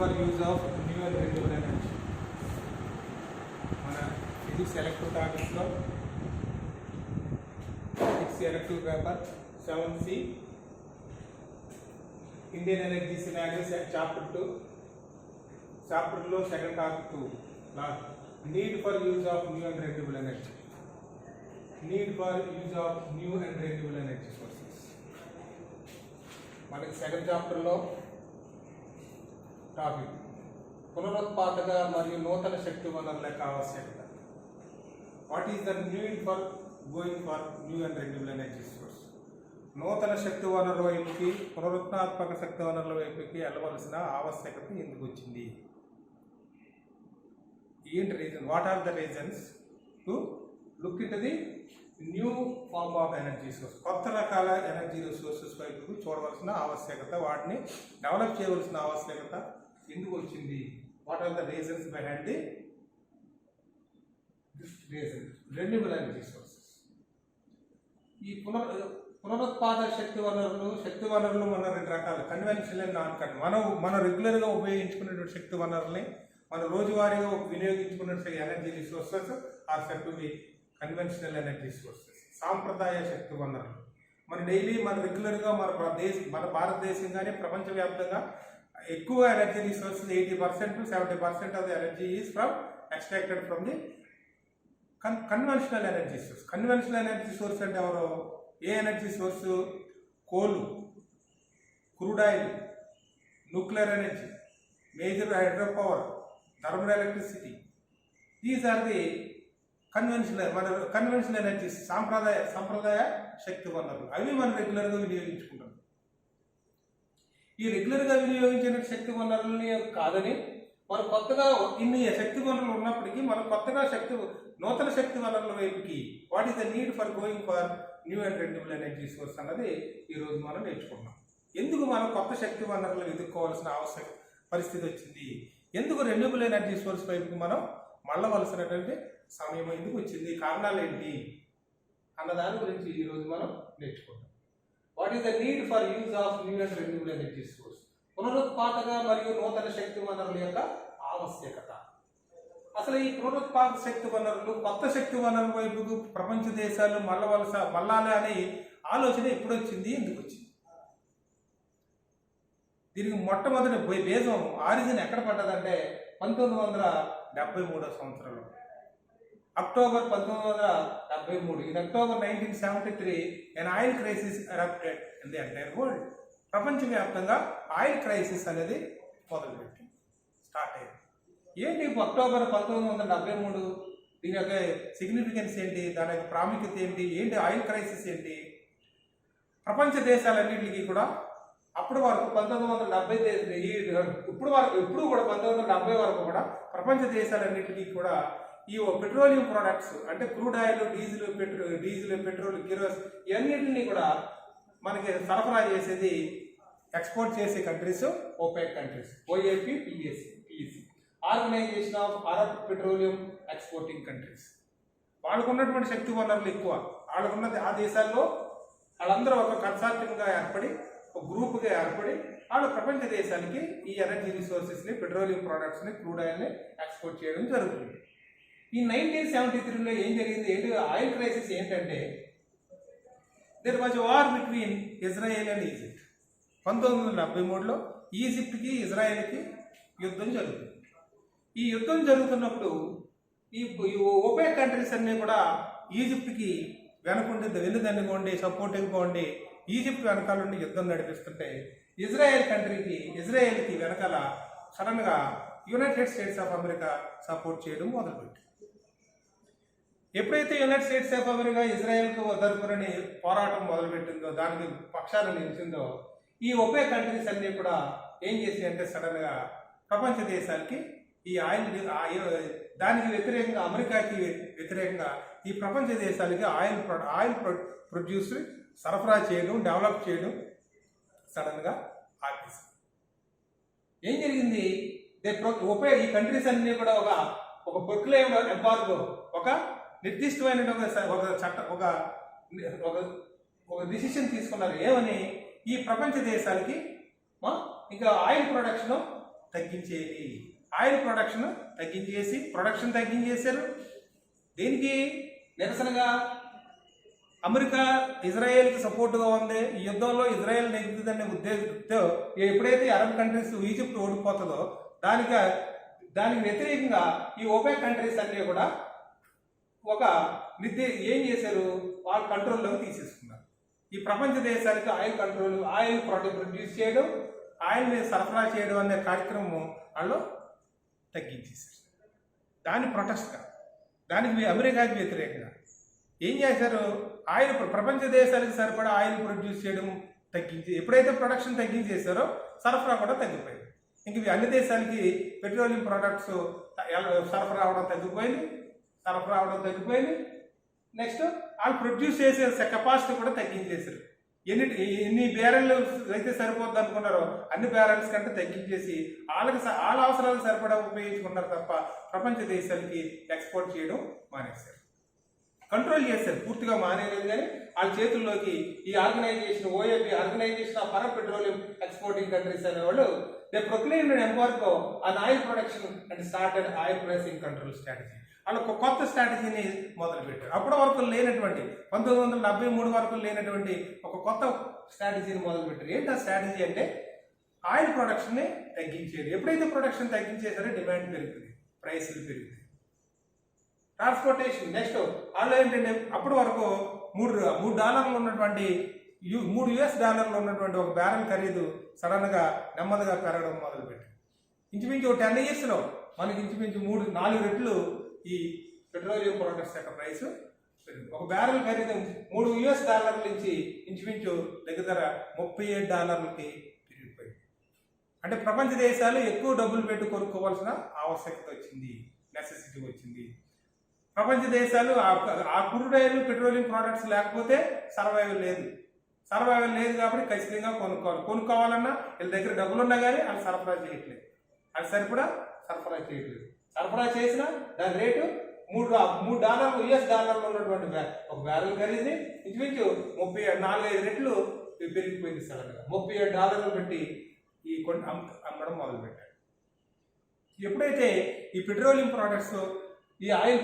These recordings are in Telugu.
for use of new and renewable energy. మన ఫిజిక్స్ ఎలక్ట్రిక్ టాపిక్స్లో physics electric paper 7C Indian energy scenarios chapter 2 చాప్టర్లో second topic need for use of new and renewable energy. Need for use of new and renewable energy sources. మనకి సెకండ్ చాప్టర్లో టాపిక్ పునరుత్పాదక మరియు నూతన శక్తి వనరుల యొక్క ఆవశ్యకత. What is the need for going for new and renewable energy source? నూతన శక్తి వనరుల వైపుకి పునరుత్పాదక శక్తి వనరుల వైపుకి వెళ్ళవలసిన ఆవశ్యకత ఎందుకు వచ్చింది? ఏంటి reason? What are the reasons to look it the new form of energy source? కొత్త రకాల ఎనర్జీ రిసోర్సెస్ వైపు చూడవలసిన ఆవశ్యకత, వాటిని డెవలప్ చేయవలసిన ఆవశ్యకత ఎందుకు వచ్చింది? What are the reasons behind the reason renewable energy sources? ఈ పునరుత్పాదక శక్తి వనరులు మన రెండు రకాలు, కన్వెన్షనల్ అండ్ నాన్ కన్వెన్షనల్. మనం రెగ్యులర్గా ఉపయోగించుకునేటువంటి శక్తి వనరుల్ని, మన రోజువారీగా వినియోగించుకునే energy resources are said to be conventional energy sources. సాంప్రదాయ శక్తి వనరులు మన డైలీ మన రెగ్యులర్గా మన భారతదేశం కానీ ప్రపంచవ్యాప్తంగా ఎక్కువ energy resources 80% to 70% of the energy is from extracted from the conventional energy source. Conventional energy source అంటే ఎవరు? ఏ energy source? Coal, crude oil, nuclear energy, major hydro power, thermal electricity. These are the conventional energies, సంప్రదాయ శక్తి వనరులు. అవి మనం రెగ్యులర్గా వినియోగించుకుంటాం. ఈ రెగ్యులర్గా వినియోగించిన శక్తి వనరులని కాదని మనం కొత్తగా ఇన్ని శక్తి వనరులు ఉన్నప్పటికీ మనం కొత్తగా నూతన శక్తి వనరుల వైపుకి what is the need for going for new and renewable energy source అన్నది ఈరోజు మనం నేర్చుకున్నాం. ఎందుకు మనం కొత్త శక్తి వనరులు ఎదుర్కోవాల్సిన పరిస్థితి వచ్చింది? ఎందుకు రెన్యూబుల్ ఎనర్జీ సోర్స్ వైపుకి మనం మళ్ళవలసినటువంటి సమయం ఎందుకు వచ్చింది? కారణాలు ఏంటి అన్న దాని గురించి ఈరోజు మనం నేర్చుకుంటాం. What is the need for use of new and renewable energy source? పునరుత్పాదక మరియు నూతన శక్తి వనరుల యొక్క ఆవశ్యకత. అసలు ఈ పునరుత్పాదక శక్తి వనరులు, కొత్త శక్తి వనరుల వైపుకు ప్రపంచ దేశాలు మళ్ళాలి అనే ఆలోచన ఎప్పుడు వచ్చింది, ఎందుకు వచ్చింది? దీనికి మొట్టమొదటి బేజం ఆరిజిన్ ఎక్కడ పడ్డదంటే 1973 సంవత్సరంలో, October 1973. In October 1973 an oil crisis erupted in the entire world. ప్రపంచవ్యాప్తంగా ఆయిల్ క్రైసిస్ అనేది మొదలుపెట్టి స్టార్ట్ అయింది. ఏంటి అక్టోబర్ 1973? దీని యొక్క సిగ్నిఫికెన్స్ ఏంటి? దాని యొక్క ప్రాముఖ్యత ఏంటి? ఏంటి ఆయిల్ క్రైసిస్ ఏంటి? ప్రపంచ దేశాలన్నింటికి కూడా అప్పటి వరకు 1970 ఇప్పుడు కూడా 1970 వరకు కూడా ప్రపంచ దేశాలన్నింటికి కూడా ఈ పెట్రోలియం ప్రొడక్ట్స్ అంటే crude oil, diesel, petrol, kerosene ఇవన్నింటినీ కూడా మనకి సరఫరా చేసేది, ఎక్స్పోర్ట్ చేసే countries OPEC countries, OAP, PSC, organization of Arab petroleum exporting countries. వాళ్ళకు ఉన్నటువంటి శక్తి వనరులు ఎక్కువ. వాళ్ళకున్నది ఆ దేశాల్లో వాళ్ళందరూ ఒక కన్సార్టియంగా ఏర్పడి, ఒక గ్రూప్గా ఏర్పడి వాళ్ళు ప్రపంచ దేశానికి ఈ ఎనర్జీ రిసోర్సెస్ని, పెట్రోలియం ప్రోడక్ట్స్ని, క్రూడ్ ఆయిల్ని ఎక్స్పోర్ట్ చేయడం జరుగుతుంది. ఈ 1973లో ఏం జరిగింది? ఏంటి ఆయిల్ క్రైసిస్ ఏంటంటే there was war between Israel and Egypt. 1973లో ఈజిప్ట్కి, ఇజ్రాయెల్కి యుద్ధం జరుగుతుంది. ఈ యుద్ధం జరుగుతున్నప్పుడు ఈ ఓపెక్ కంట్రీస్ అన్నీ కూడా ఈజిప్ట్కి వెన్నుదన్నుకోండి, సపోర్టింగ్గా ఉండి ఈజిప్ట్ వెనకాల నుండి యుద్ధం నడిపిస్తుంటే ఇజ్రాయెల్కి వెనకాల సడన్గా United states of America support చేయడం మొదలుపెట్టింది. ఎప్పుడైతే యునైటెడ్ స్టేట్స్ ఆఫ్ అమెరికా ఇజ్రాయెల్కు తరపునని పోరాటం మొదలుపెట్టిందో, దానికి పక్షాన నిలిచిందో, ఈ ఒపే కంట్రీస్ అన్నీ కూడా ఏం చేసాయంటే సడన్గా ప్రపంచ దేశాలకి ఈ దానికి వ్యతిరేకంగా, అమెరికాకి వ్యతిరేకంగా ఈ ప్రపంచ దేశాలకి ఆయిల్ ప్రొడ్యూస్ సరఫరా చేయడం, డెవలప్ చేయడం సడన్గా ఆపేసింది. ఏం జరిగింది? ఈ కంట్రీస్ అన్నీ కూడా ఒక ప్రొక్లెయిమ్ ఎంబార్గో, ఒక నిర్దిష్టమైన ఒక డిసిషన్ తీసుకున్నారు. ఏమని? ఈ ప్రపంచ దేశాలకి ఇంకా ఆయిల్ ప్రొడక్షన్ తగ్గించేది. ఆయిల్ ప్రొడక్షన్ తగ్గించేశారు. దీనికి నిరసనగా అమెరికా ఇజ్రాయెల్కి సపోర్టుగా ఉంది. ఈ యుద్ధంలో ఇజ్రాయెల్ నెగ్గుతుందనే ఉద్దేశంతో ఎప్పుడైతే అరబ్ కంట్రీస్ ఈజిప్ట్ ఓడిపోతుందో దానికి వ్యతిరేకంగా ఈ ఓపెక్ కంట్రీస్ అన్నీ కూడా ఒక ఏం చేశారు, వాళ్ళ కంట్రోల్లోకి తీసేసుకున్నారు. ఈ ప్రపంచ దేశాలకు ఆయిల్ ప్రొడ్యూస్ చేయడం, ఆయిల్ని సరఫరా చేయడం అనే కార్యక్రమం వాళ్ళు తగ్గించేశారు. దాని ప్రొటెస్ట్గా, దానికి అమెరికాకి వ్యతిరేకంగా ఏం చేశారు, ప్రపంచ దేశాలకు సరిపడా ఆయిల్ ప్రొడ్యూస్ చేయడం ఎప్పుడైతే ప్రొడక్షన్ తగ్గించేశారో సరఫరా కూడా తగ్గిపోయింది. ఇంక అన్ని దేశాలకి పెట్రోలియం ప్రొడక్ట్స్ సరఫరా అవడం తగ్గిపోయింది. నెక్స్ట్ వాళ్ళు ప్రొడ్యూస్ చేసే కెపాసిటీ కూడా తగ్గించేశారు. ఎన్ని బ్యారెల్ అయితే సరిపోద్ది అనుకున్నారో అన్ని బ్యారెల్స్ కంటే తగ్గించేసి వాళ్ళ అవసరాలకు సరిపడా ఉపయోగించుకున్నారు తప్ప ప్రపంచ దేశాలకి ఎక్స్పోర్ట్ చేయడం మానేశారు. కంట్రోల్ చేశారు, పూర్తిగా మానేయలేదు. కానీ వాళ్ళ చేతుల్లోకి ఈ organisation OAP organisation of Arab petroleum exporting countries అనేవాళ్ళు they proclaimed embargo on oil production and started oil pricing control strategy. వాళ్ళు ఒక కొత్త స్ట్రాటజీని మొదలుపెట్టారు. అప్పటి వరకు లేనటువంటి 1973 వరకు లేనటువంటి ఒక కొత్త స్ట్రాటజీని మొదలుపెట్టారు. ఏంటి ఆ స్ట్రాటజీ అంటే ఆయిల్ ప్రొడక్షన్ని తగ్గించేది. ఎప్పుడైతే ప్రొడక్షన్ తగ్గించేసారో డిమాండ్ పెరుగుతుంది, ప్రైసులు పెరుగుతాయి. ట్రాన్స్పోర్టేషన్ నెక్స్ట్ వాళ్ళు ఏంటంటే అప్పటి వరకు $3 ఉన్నటువంటి $3 ఉన్నటువంటి ఒక బ్యారెల్ ఖరీదు సడన్గా నెమ్మదిగా పెరగడం మొదలుపెట్టింది. ఇంచుమించు 10 yearsలో మనకి ఇంచుమించు 4 రెట్లు ఈ పెట్రోలియం ప్రొడక్ట్స్ యొక్క ప్రైస్ పెరిగింది. ఒక బ్యారెల్ ఖరీదు $3 నుంచి ఇంచుమించు దగ్గర $37కి పెరిగిపోయింది. అంటే ప్రపంచ దేశాలు ఎక్కువ డబ్బులు పెట్టి కొనుక్కోవాల్సిన ఆవశ్యకత వచ్చింది, నెసెసిటీ వచ్చింది. ప్రపంచ దేశాలు ఆ క్రూడ్ ఆయిల్ పెట్రోలియం ప్రోడక్ట్స్ లేకపోతే సర్వైవల్ లేదు కాబట్టి ఖచ్చితంగా కొనుక్కోవాలన్నా వీళ్ళ దగ్గర డబ్బులు ఉన్నా కానీ వాళ్ళు సరఫరా చేయట్లేదు. అది సరఫరా చేయట్లేదు. సరఫరా చేసినా దాని రేటు $3 ఉన్నటువంటి ఒక బ్యారెల్ ఖరీదు ఇంచుమించు 45 రెట్లు పెరిగిపోయింది. సడన్గా $37 పెట్టి అమ్మడం మొదలుపెట్టారు. ఎప్పుడైతే ఈ పెట్రోలియం ప్రోడక్ట్స్ ఈ ఆయిల్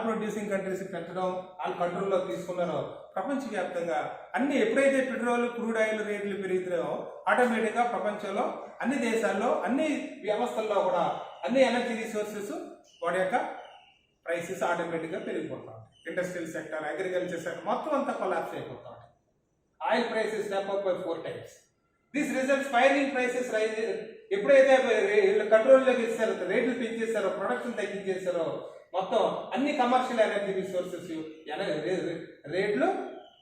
ప్రొడ్యూసింగ్ కంట్రీస్ పెంచడం వాళ్ళ కంట్రోల్లో తీసుకున్నారో ప్రపంచవ్యాప్తంగా ఎప్పుడైతే పెట్రోల్ క్రూడ్ ఆయిల్ రేట్లు పెరుగుతున్నాయో ఆటోమేటిక్గా ప్రపంచంలో అన్ని దేశాల్లో అన్ని వ్యవస్థల్లో కూడా అన్ని ఎనర్జీ రిసోర్సెస్ వాటి యొక్క ప్రైసెస్ ఆటోమేటిక్గా పెరిగిపోతా ఉంటాయి. ఇండస్ట్రియల్ సెక్టర్, అగ్రికల్చర్ సెక్టర్ మొత్తం అంతా కొలాప్స్ అయిపోతా ఉంటాయి. Oil prices step up by 4 times. This result spiralling prices rise. ఎప్పుడైతే కంట్రోల్లోకి ఇచ్చారో, రేట్లు పెంచేశారో, ప్రొడక్షన్ తగ్గించేశారో మొత్తం అన్ని కమర్షియల్ ఎనర్జీ రిసోర్సెస్ రేట్లు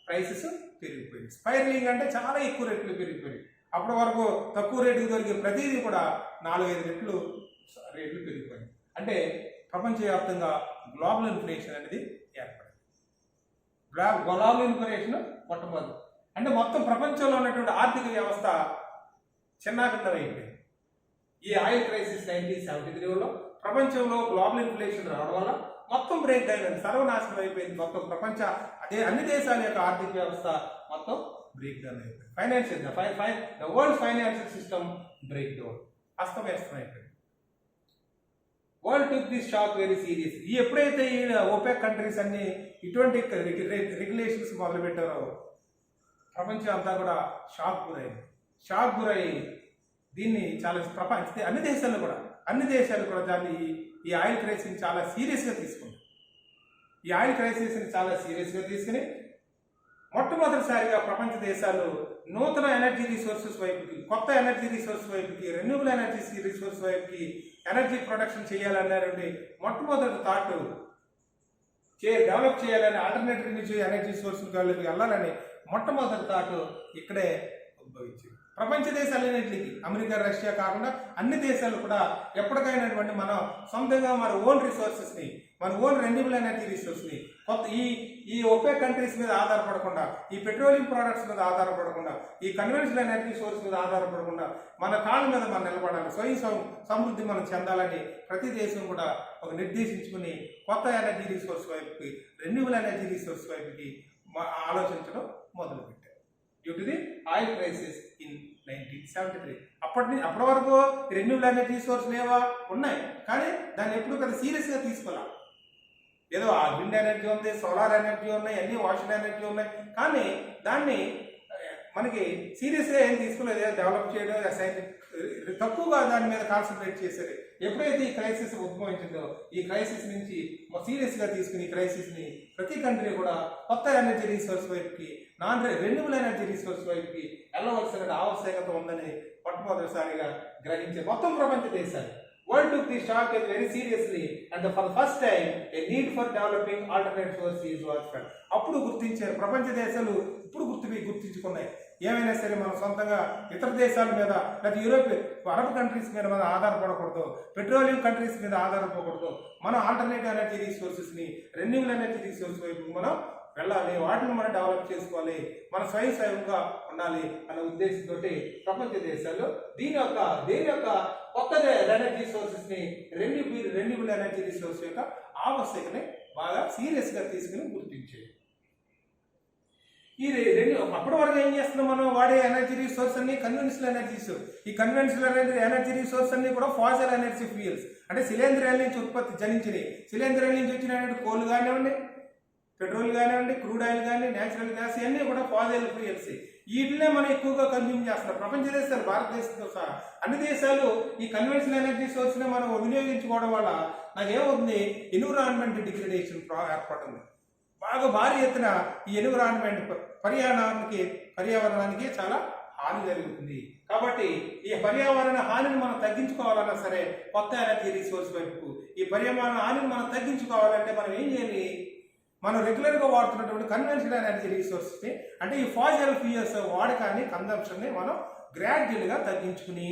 ప్రైసెస్ పెరిగిపోయింది. స్పైరలింగ్ అంటే చాలా ఎక్కువ రేట్లు పెరిగిపోయింది. అప్పటి వరకు తక్కువ రేటుకి దొరికే ప్రతిదీ కూడా 4-5 రెట్లు రేట్లు పెరిగిపోయింది. అంటే ప్రపంచవ్యాప్తంగా గ్లోబల్ ఇన్ఫ్లేషన్ అనేది ఏర్పడింది. గ్లోబల్ ఇన్ఫ్లేషన్ మొట్టమొదటి అంటే మొత్తం ప్రపంచంలో ఉన్నటువంటి ఆర్థిక వ్యవస్థ చిన్నాభిన్నమైంది. ఈ ఆయిల్ క్రైసిస్ 1973లో ప్రపంచంలో గ్లోబల్ ఇన్ఫ్లేషన్ రావడం వల్ల మొత్తం బ్రేక్ డౌన్ అయింది, సర్వనాశనం అయిపోయింది. మొత్తం అన్ని దేశాల యొక్క ఆర్థిక వ్యవస్థ మొత్తం బ్రేక్ డౌన్ అయిపోయింది. The world financial system break down, అస్తవ్యస్తం అయిపోయింది. World took this shock very serious. ఎప్పుడైతే ఈ ఓపెక్ కంట్రీస్ అన్ని ఇటువంటి రెగ్యులేషన్స్ మొదలుపెట్టారో ప్రపంచం అంతా కూడా షాక్ గురై దీన్ని చాలా అన్ని దేశాలు కూడా దాన్ని ఈ ఆయిల్ క్రైసిస్ని చాలా సీరియస్గా తీసుకున్నాయి. ఈ ఆయిల్ క్రైసిస్ని చాలా సీరియస్గా తీసుకుని మొట్టమొదటిసారిగా ప్రపంచ దేశాలు నూతన ఎనర్జీ రిసోర్సెస్ వైపుకి, కొత్త ఎనర్జీ రిసోర్స్ వైపుకి, రెన్యూబుల్ ఎనర్జీ రిసోర్స్ వైపుకి ఎనర్జీ ప్రొడక్షన్ చేయాలనేటువంటి మొట్టమొదటి థాట్ డెవలప్ చేయాలని, ఆల్టర్నేటివ్ ఎనర్జీ సోర్స్ వెళ్ళాలని మొట్టమొదటి థాట్ ఇక్కడే ఉద్భవించింది. ప్రపంచ దేశాలన్నింటికి, అమెరికా, రష్యా కాకుండా అన్ని దేశాలు కూడా ఎప్పటికైనటువంటి మనం సొంతంగా మన ఓన్ రిసోర్సెస్ని, మన ఓన్ రెన్యూబుల్ ఎనర్జీ రిసోర్స్ని కొత్త ఈ ఓపెక్ కంట్రీస్ మీద ఆధారపడకుండా, ఈ పెట్రోలియం ప్రోడక్ట్స్ మీద ఆధారపడకుండా, ఈ కన్వెన్షనల్ ఎనర్జీ సోర్స్ మీద ఆధారపడకుండా మన కాళ్ళ మీద మనం నిలబడాలి, స్వయం సమృద్ధి మనం చెందాలని ప్రతి దేశం కూడా ఒక నిర్దేశించుకుని కొత్త ఎనర్జీ రిసోర్స్ వైపుకి, రెన్యూబుల్ ఎనర్జీ రిసోర్స్ వైపుకి ఆలోచించడం మొదలుపెట్టారు. Due to the oil crisis in 1973. అప్పటి వరకు రెన్యూబుల్ ఎనర్జీ సోర్స్ లేవా, ఉన్నాయి, కానీ దాన్ని ఎప్పుడు పెద్ద సీరియస్గా తీసుకోవాలి. ఏదో ఆ విండ్ ఎనర్జీ ఉంది, సోలార్ ఎనర్జీ ఉన్నాయి, అన్ని వాషన్ ఎనర్జీ ఉన్నాయి, కానీ దాన్ని మనకి సీరియస్గా ఏం తీసుకోలేదు. డెవలప్ చేయడం తక్కువగా దాని మీద కాన్సన్ట్రేట్ చేశారు. ఎప్పుడైతే ఈ క్రైసిస్ ఉద్భవించిందో ఈ క్రైసిస్ నుంచి సీరియస్గా తీసుకుని ఈ క్రైసిస్ని ప్రతి కంట్రీ కూడా కొత్త ఎనర్జీ రీసోర్స్ వైపుకి, నాన్ రెన్యూబుల్ ఎనర్జీ రీసోర్స్ వైపుకి వెళ్ళవలసిన ఆవశ్యకత ఉందని మొట్టమొదటిసారిగా గ్రహించే మొత్తం ప్రపంచ దేశాలు. World took the shock very seriously and for the first time a need for developing alternate sources was felt. అప్పుడు గుర్తించారు ప్రపంచ దేశాలు, ఇప్పుడు గుర్తించుకున్నాయి. ఏమైనా సరే మనం సొంతంగా ఇతర దేశాల మీద లేదా యూరోప్ అరబ్ కంట్రీస్ మీద మనం ఆధారపడకూడదు, పెట్రోలియం కంట్రీస్ మీద ఆధారపడకూడదు. మనం ఆల్టర్నేటివ్ ఎనర్జీ రిసోర్సెస్ని, రెన్యూబుల్ ఎనర్జీ రిసోర్స్ వైపు మనం వెళ్ళాలి, వాటిని మనం డెవలప్ చేసుకోవాలి, మన స్వయంగా ఉండాలి అనే ఉద్దేశంతో ప్రపంచ దేశాలు దేని యొక్క కొత్త ఎనర్జీ సోర్సెస్ ని రెన్యూబుల్ ఎనర్జీ రిసోర్స్ యొక్క ఆవశ్యకతని బాగా సీరియస్ గా తీసుకుని గుర్తించేది. అప్పటి వరకు ఏం చేస్తున్నాం, మనం వాడే ఎనర్జీ రిసోర్స్ అన్ని కన్వెన్షనల్ ఎనర్జీ సోర్స్. ఈ కన్వెన్షనల్ ఎనర్జీ రిసోర్స్ అన్ని కూడా ఫాసిల్ ఎనర్జీ ఫ్యూయల్స్, అంటే శిలీంధ్రాల నుంచి ఉత్పత్తి జనించినవి. శిలీంధ్రాల నుంచి వచ్చినటువంటి కోల్ కానివ్వండి, పెట్రోల్ కానివ్వండి, క్రూడ్ ఆయిల్ కానీ, న్యాచురల్ గ్యాస్, ఇవన్నీ కూడా ఫాసిల్ ఫ్యూయల్స్. వీటినే మనం ఎక్కువగా కన్జ్యూమ్ చేస్తున్నాం. ప్రపంచ దేశాలు, భారతదేశంతో సహా అన్ని దేశాలు ఈ కన్వెన్షనల్ ఎనర్జీ సోర్స్ని మనం వినియోగించుకోవడం వల్ల నాకేమవుతుంది, ఎన్విరాన్మెంట్ డిగ్రేడేషన్ ఏర్పడుతుంది. బాగా భారీ ఎత్తున ఈ ఎన్విరాన్మెంట్ పర్యావరణానికి చాలా హాని జరుగుతుంది. కాబట్టి ఈ పర్యావరణ హానిని మనం తగ్గించుకోవాలన్నా సరే కొత్త ఎనర్జీ రిసోర్స్ వైపు ఈ పర్యావరణ హానిని మనం తగ్గించుకోవాలంటే మనం ఏం చేయాలి, మనం రెగ్యులర్గా వాడుతున్నటువంటి కన్వెన్షనల్ ఎనర్జీ రిసోర్స్ని, అంటే ఈ ఫాసిల్ ఫ్యూయల్స్ వాడకాన్ని, కన్జంప్షన్ని మనం గ్రాడ్యువల్గా తగ్గించుకుని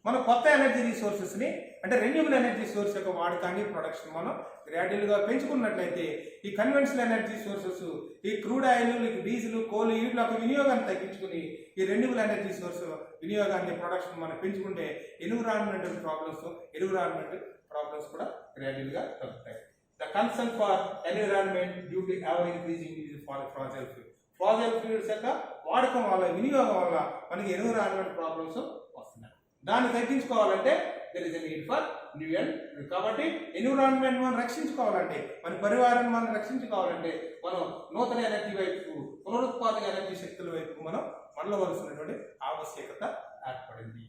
మనం కొత్త ఎనర్జీ రిసోర్సెస్ని, అంటే రెన్యూబుల్ ఎనర్జీ సోర్స్ యొక్క వాడకాన్ని, ప్రొడక్షన్ మనం గ్రాడ్యువల్గా పెంచుకున్నట్లయితే ఈ కన్వెన్షనల్ ఎనర్జీ సోర్సెస్, ఈ క్రూడ్ ఆయిల్, డీజిల్, కోల్, వీటి యొక్క వినియోగాన్ని తగ్గించుకుని ఈ రెన్యూబుల్ ఎనర్జీ సోర్స్ వినియోగాన్ని, ప్రొడక్షన్ మనం పెంచుకుంటే ఎన్విరాన్మెంట్ ప్రాబ్లమ్స్ కూడా గ్రాడ్యువల్గా తగ్గుతాయి. The concern for environment due to ever increasing is for fossil fuels. Fossil fuels యొక్క వాడకం వల్ల, వినియోగం వల్ల మనకి ఎన్విరాన్మెంట్ ప్రాబ్లమ్స్ వస్తున్నాయి. దాన్ని తగ్గించుకోవాలంటే there is a need for new and new. కాబట్టి ఎన్విరాన్మెంట్ మనం రక్షించుకోవాలంటే, మన పరివారాన్ని మనం రక్షించుకోవాలంటే మనం నూతన ఎనర్జీ వైపు, పునరుత్పాదక ఎనర్జీ శక్తుల వైపు మనం మళ్ళవలసినటువంటి ఆవశ్యకత ఏర్పడింది.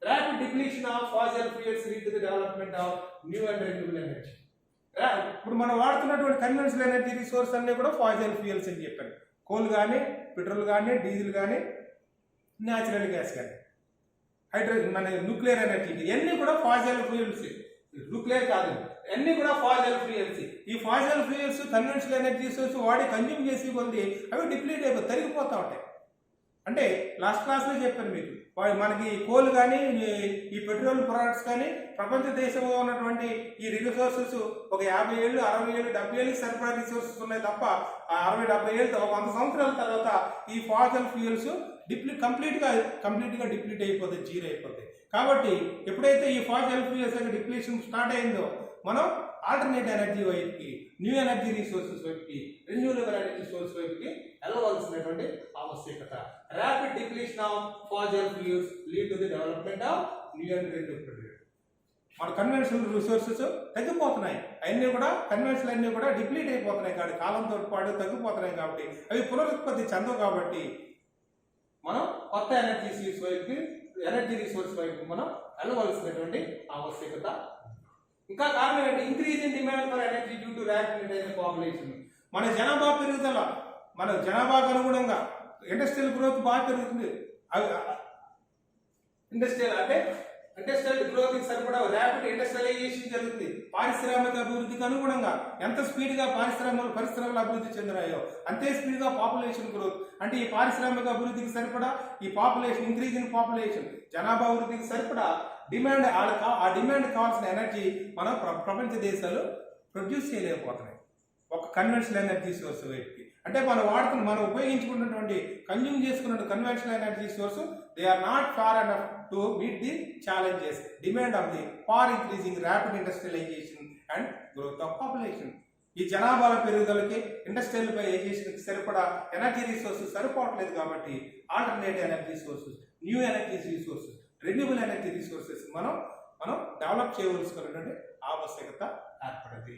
Rapid depletion of fossil fuels lead to the development of new and renewable energy. ఇప్పుడు మనం వాడుతున్నటువంటి కన్వెన్షనల్ ఎనర్జీ రిసోర్స్ అన్నీ కూడా ఫాసిల్ ఫ్యూయల్స్ అని చెప్పాను. కోల్ కానీ, పెట్రోల్ కానీ, డీజిల్ కానీ, న్యాచురల్ గ్యాస్ కానీ, మన న్యూక్లియర్ ఎనర్జీ, ఇవన్నీ కూడా ఫాసిల్ ఫ్యూయల్స్. న్యూక్లియర్ కాదు, అన్నీ కూడా ఫాసిల్ ఫ్యూయల్స్. ఈ fossil fuels conventional energy source వాడి కన్జ్యూమ్ చేసి కొద్ది అవి డిప్లీట్ అయిపోయి తరిగిపోతూ ఉంటాయి. అంటే లాస్ట్ క్లాస్లో చెప్పాను మీకు, మనకి కోల్ కానీ, ఈ పెట్రోల్ ప్రొడక్ట్స్ కానీ ప్రపంచ దేశంలో ఉన్నటువంటి ఈ రిసోర్సెస్ ఒక 50 ఏళ్ళు, 60 ఏళ్ళు, 70 ఏళ్ళకి సరిపడా రిసోర్సెస్ ఉన్నాయి తప్ప 60-70 ఏళ్ళు, 100 సంవత్సరాల తర్వాత ఈ ఫాసిల్ ఫ్యూయల్స్ కంప్లీట్గా డిప్లీట్ అయిపోతుంది, జీరో అయిపోతుంది. కాబట్టి ఎప్పుడైతే ఈ ఫాసిల్ ఫ్యూయల్స్ డిప్లీషన్ స్టార్ట్ అయిందో మనం ఆల్టర్నేట్ ఎనర్జీ వైపుకి, న్యూ ఎనర్జీ రిసోర్సెస్ వైపుకి, రెన్యూవబుల్ ఎనర్జీ సోర్స్ వైపుకి వెళ్ళవలసినటువంటి ఆవశ్యకత. Rapid depletion of fossil fuels lead to the development of new and renewable. మన కన్వెన్షనల్ రిసోర్సెస్ తగ్గిపోతున్నాయి, అవన్నీ కూడా కన్వెన్షనల్ అన్నీ కూడా డిప్లీట్ అయిపోతున్నాయి కాబట్టి, కాలంతో పాటు తగ్గిపోతున్నాయి కాబట్టి, అవి పునరుత్పత్తి చెందవు. కాబట్టి మనం కొత్త ఎనర్జీ రిసోర్స్ వైపు మనం వెళ్ళవలసినటువంటి ఆవశ్యకత. ఇంకా కారణం ఏంటి, increase in demand for energy due to rapid population. మన జనాభా పెరుగుదల, మన జనాభాకు అనుగుణంగా ఇండస్ట్రియల్ గ్రోత్ బాగా పెరుగుతుంది. ఇండస్ట్రియల్ గ్రోత్కి సరిపడా ర్యాపిడ్ ఇండస్ట్రియలైజేషన్ జరుగుతుంది. పారిశ్రామిక అభివృద్ధికి అనుగుణంగా ఎంత స్పీడ్గా పరిశ్రమలు అభివృద్ధి చెందినాయో అంతే స్పీడ్గా పాపులేషన్ గ్రోత్. అంటే ఈ పారిశ్రామిక అభివృద్ధికి సరిపడా ఈ పాపులేషన్, ఇంక్రీజ్ ఇన్ పాపులేషన్, జనాభా అభివృద్ధికి సరిపడా డిమాండ్, ఆ డిమాండ్ కావాల్సిన ఎనర్జీ మనం ప్రపంచ దేశాలు ప్రొడ్యూస్ చేయలేకపోతున్నాయి ఒక కన్వెన్షనల్ ఎనర్జీ సోర్స్ వైపుకి. అంటే మనం ఉపయోగించుకున్నటువంటి, కన్జ్యూమ్ చేసుకున్న conventional energy source they are not far enough to meet the challenges demand of the far increasing rapid industrialization and growth of population. ఈ జనాభాల పెరుగుదలకి, ఇండస్ట్రియలైజేషన్కి సరిపడా ఎనర్జీ రిసోర్సెస్ సరిపోవట్లేదు కాబట్టి alternative energy sources, new energy resources, renewable energy resources మనం డెవలప్ చేయవలసినటువంటి ఆవశ్యకత ఏర్పడింది.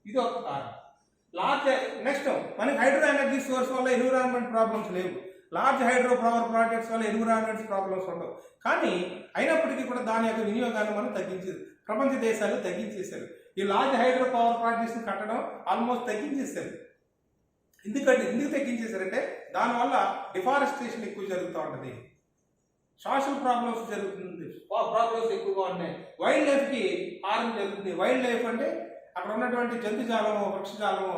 ఇది ఒక కారణం. నెక్స్ట్ మనకి హైడ్రో ఎనర్జీ సోర్స్ వల్ల ఎన్విరాన్మెంట్ ప్రాబ్లమ్స్ లేవు, లార్జ్ హైడ్రో పవర్ ప్రాజెక్ట్స్ వల్ల ఎన్విరాన్మెంట్ ప్రాబ్లమ్స్ ఉండవు. కానీ అయినప్పటికీ కూడా దాని యొక్క వినియోగాన్ని మనం తగ్గించేది, ప్రపంచ దేశాలు తగ్గించేశారు. ఈ లార్జ్ హైడ్రో పవర్ ప్రాజెక్ట్స్ని కట్టడం ఆల్మోస్ట్ తగ్గించేశారు. ఎందుకు తగ్గించేశారంటే దానివల్ల డిఫారెస్టేషన్ ఎక్కువ జరుగుతూ ఉంటుంది, సోషల్ ప్రాబ్లమ్స్ ప్రాబ్లమ్స్ ఎక్కువగా ఉన్నాయి, వైల్డ్ లైఫ్కి హారం జరుగుతుంది. వైల్డ్ లైఫ్ అంటే అక్కడ ఉన్నటువంటి జంతుజాలము, వృక్షజాలము,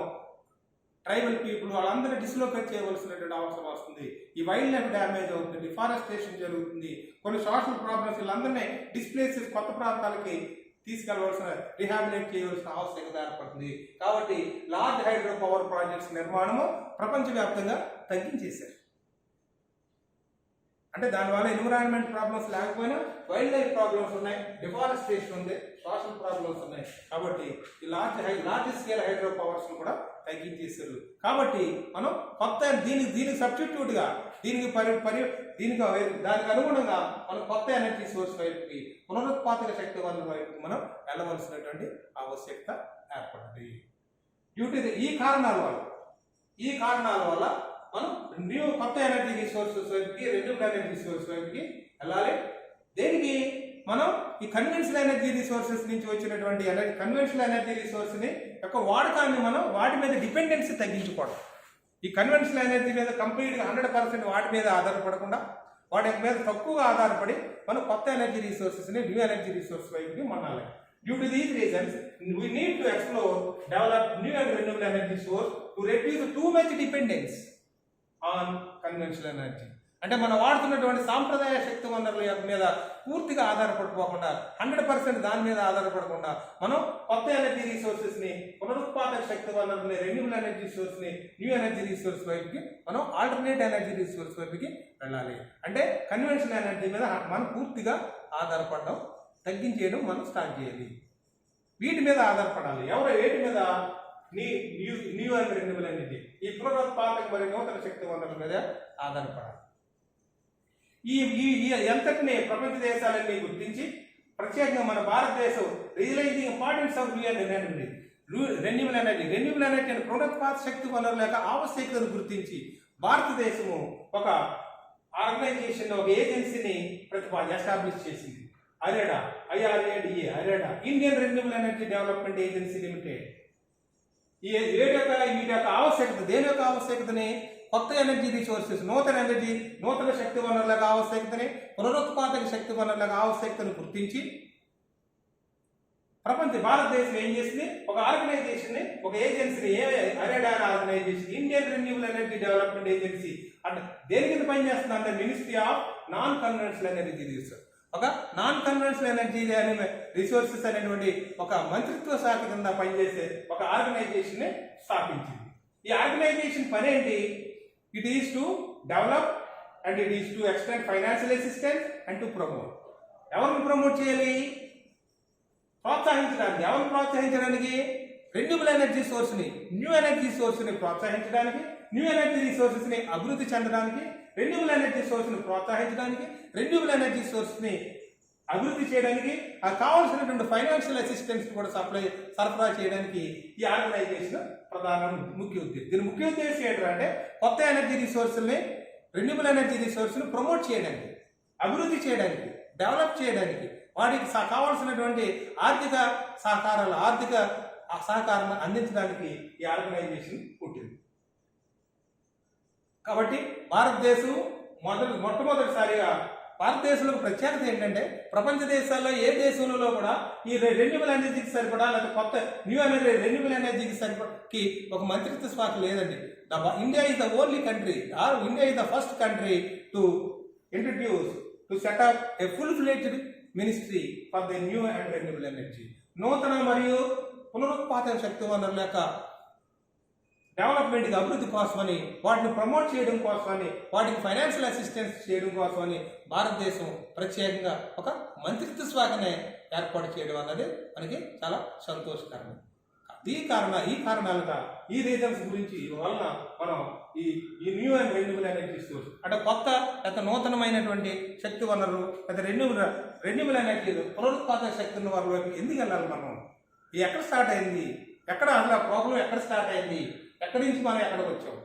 ట్రైబల్ పీపుల్ వాళ్ళందరూ డిస్లోకేట్ చేయవలసినటువంటి అవసరం వస్తుంది. ఈ వైల్డ్ లైఫ్ డ్యామేజ్ అవుతుంది, డిఫారెస్టేషన్ జరుగుతుంది, కొన్ని సోషల్ ప్రాబ్లమ్స్ వీళ్ళందరినీ డిస్ప్లేసెస్ కొత్త ప్రాంతాలకి తీసుకెళ్లవలసిన, రిహాబిలేట్ చేయవలసిన ఆవశ్యకత ఏర్పడుతుంది. కాబట్టి లార్జ్ హైడ్రో పవర్ ప్రాజెక్ట్స్ నిర్మాణము ప్రపంచవ్యాప్తంగా తగ్గించేశారు. అంటే దానివల్ల ఎన్విరాన్మెంట్ ప్రాబ్లమ్స్ లేకపోయినా వైల్డ్ లైఫ్ ప్రాబ్లమ్స్ ఉన్నాయి, డిఫారెస్టేషన్ ఉంది, సోషల్ ప్రాబ్లమ్స్ ఉన్నాయి. కాబట్టి ఈ లార్జ్ స్కేల్ హైడ్రో పవర్స్ కూడా తగ్గించేశారు. కాబట్టి మనం కొత్త దీనికి సబ్స్టిట్యూట్గా దానికి అనుగుణంగా మనం కొత్త ఎనర్జీ సోర్స్ వైపుకి, పునరుత్పాదక శక్తి వనరుల వైపుకి మనం వెళ్ళవలసినటువంటి ఆవశ్యకత ఏర్పడింది. ఈ కారణాల వల్ల మనం కొత్త ఎనర్జీ రిసోర్సెస్ వైపుకి, రెన్యూబుల్ ఎనర్జీ సోర్స్ వైపుకి వెళ్ళాలి. దేనికి మనం ఈ కన్వెన్షనల్ ఎనర్జీ రిసోర్సెస్ నుంచి వచ్చినటువంటి కన్వెన్షనల్ ఎనర్జీ రిసోర్స్ ని యొక్క వాడకాన్ని మనం వాటి మీద డిపెండెన్సీ తగ్గించుకోవడం. ఈ కన్వెన్షనల్ ఎనర్జీ మీద కంప్లీట్గా 100% వాటి మీద ఆధారపడకుండా వాటి మీద తక్కువగా ఆధారపడి మనం కొత్త ఎనర్జీ రిసోర్సెస్ని, న్యూ ఎనర్జీ రిసోర్స్ వైపుకి Manali. Due to these reasons, we need to explore, develop new and renewable energy source to reduce too much dependence on conventional energy. అంటే మనం వాడుతున్నటువంటి సాంప్రదాయ శక్తి వనరుల మీద పూర్తిగా ఆధారపడిపోకుండా, 100% దాని మీద ఆధారపడకుండా మనం కొత్త ఎనర్జీ రిసోర్సెస్ని, పునరుత్పాదక శక్తి వనరుల్ని, రెన్యూబుల్ ఎనర్జీ సోర్స్ని, న్యూ ఎనర్జీ రిసోర్స్ వైపుకి మనం ఆల్టర్నేట్ ఎనర్జీ రిసోర్స్ వైపుకి వెళ్ళాలి. అంటే కన్వెన్షనల్ ఎనర్జీ మీద మనం పూర్తిగా ఆధారపడడం తగ్గించేయడం మనం స్టార్ట్ చేయాలి. వీటి మీద ఆధారపడాలి. వేటి మీద? న్యూ అండ్ రెన్యూబుల్ ఎనర్జీ, ఈ పునరుత్పాదక మరియు నూతన శక్తి వనరుల మీద ఆధారపడాలి. ఈ ఎంతటిని ప్రపంచ దేశాలన్నీ గుర్తించి ప్రత్యేకంగా మన భారతదేశం realizing importance of renewable energy అని పునరుత్పాదక శక్తి వనరుల యొక్క ఆవశ్యకతను గుర్తించి భారతదేశము ఒక ఆర్గనైజేషన్, ఒక ఏజెన్సీని ఎస్టాబ్లిష్ చేసింది. IRADA, Indian renewable energy development agency limited. వీటి యొక్క ఆవశ్యకత, దేని యొక్క ఆవశ్యకతని? కొత్త ఎనర్జీ రిసోర్సెస్, నూతన శక్తి వనరుల ఆవశ్యకతని, పునరుత్పాదక శక్తి వనరుల ఆవశ్యకతను గుర్తించి భారతదేశం ఏం చేసింది? ఒక ఆర్గనైజేషన్, ఒక ఏజెన్సీని, IRADA organization, Indian renewable energy development agency అంటే దేని కింద పనిచేస్తుంది అంటే ministry of non conventional energy resource. ఒక నాన్ కన్వెన్షనల్ ఎనర్జీ రిసోర్సెస్ అనేటువంటి ఒక మంత్రిత్వ శాఖ కింద పనిచేసే ఒక ఆర్గనైజేషన్ ని స్థాపించింది. ఈ ఆర్గనైజేషన్ పని ఏంటి? It is to develop and it is to extend financial assistance and to promote. ఎవరిని ప్రమోట్ చేయాలి? ప్రోత్సహించడానికి. ఎవరిని ప్రోత్సహించడానికి? రెన్యూబుల్ ఎనర్జీ సోర్స్ ని, న్యూ ఎనర్జీ సోర్స్ ని ప్రోత్సహించడానికి, న్యూ ఎనర్జీ రిసోర్సెస్ ని అభివృద్ధి చెందడానికి, రెన్యూబుల్ ఎనర్జీ సోర్స్ ని ప్రోత్సహించడానికి, రెన్యూబుల్ ఎనర్జీ సోర్స్ ని అభివృద్ధి చేయడానికి, కావాల్సినటువంటి ఫైనాన్షియల్ అసిస్టెన్స్ కూడా సరఫరా చేయడానికి ఈ ఆర్గనైజేషన్ ప్రధాన ముఖ్య ఉద్దేశం. దీని ముఖ్య ఉద్దేశం ఏంటంటే కొత్త ఎనర్జీ రిసోర్సుల్ని, రెన్యూబుల్ ఎనర్జీ రిసోర్స్ని ప్రమోట్ చేయడానికి, అభివృద్ధి చేయడానికి, డెవలప్ చేయడానికి, వాటికి కావాల్సినటువంటి ఆర్థిక సహకారాన్ని అందించడానికి ఈ ఆర్గనైజేషన్ పుట్టింది. కాబట్టి భారతదేశం మొట్టమొదటిసారిగా భారతదేశంలో ప్రత్యేకత ఏంటంటే ప్రపంచ దేశాల్లో ఏ దేశంలో కూడా ఈ రెన్యూబుల్ ఎనర్జీకి సరిపడా లేదా కొత్త రెన్యూబుల్ ఎనర్జీకి సరిపడకి ఒక మంత్రిత్వ శాఖ లేదండి. India is the only country, India is the first country to set up A full-fledged ministry for the new and renewable energy. నూతన మరియు పునరుత్పాదక శక్తి వనరుల యొక్క డెవలప్మెంట్కి, అభివృద్ధి కోసమని, వాటిని ప్రమోట్ చేయడం కోసమని, వాటికి ఫైనాన్షియల్ అసిస్టెన్స్ చేయడం కోసమని భారతదేశం ప్రత్యేకంగా ఒక మంత్రిత్వ శాఖనే ఏర్పాటు చేయడం అన్నది మనకి చాలా సంతోషకరం. ఈ కారణాలుగా ఈ రీజన్స్ గురించి వలన మనం ఈ new and renewable energy source అంటే కొత్త లేకపోతే నూతనమైనటువంటి శక్తి వనరులు లేదా రెన్యూబుల్ ఎనర్జీ పునరుత్పాదక శక్తి వనరుల వైపు ఎందుకు వెళ్ళాలి మనం? ఇది ఎక్కడ స్టార్ట్ అయింది? ఎక్కడ అసలు ప్రాబ్లం ఎక్కడ స్టార్ట్ అయింది? ఎక్కడి నుంచి మనం ఎక్కడికి వచ్చాం?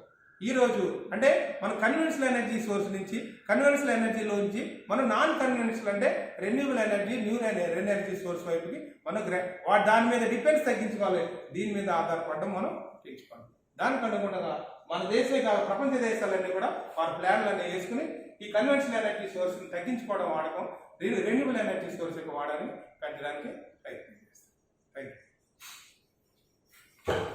ఈరోజు అంటే మనం కన్వెన్షనల్ ఎనర్జీ సోర్స్ నుంచి కన్వెన్షనల్ ఎనర్జీలోంచి మనం నాన్ కన్వెన్షనల్ అంటే renewable energy new energy source వైపుకి మనం దాని మీద డిపెండ్స్ తగ్గించుకోవాలి. దీని మీద ఆధారపడడం మనం తగ్గించుకోవాలి. దానికి అనుగుణంగా మన దేశమే కాదు ప్రపంచ దేశాలన్నీ కూడా వారి ప్లాన్లన్నీ వేసుకుని ఈ కన్వెన్షనల్ ఎనర్జీ సోర్స్ని తగ్గించుకోవడం వాడకం రెన్యూబుల్ ఎనర్జీ సోర్స్ యొక్క వాడాలని పెంచడానికి ప్రయత్నం చేస్తాం. Thank you.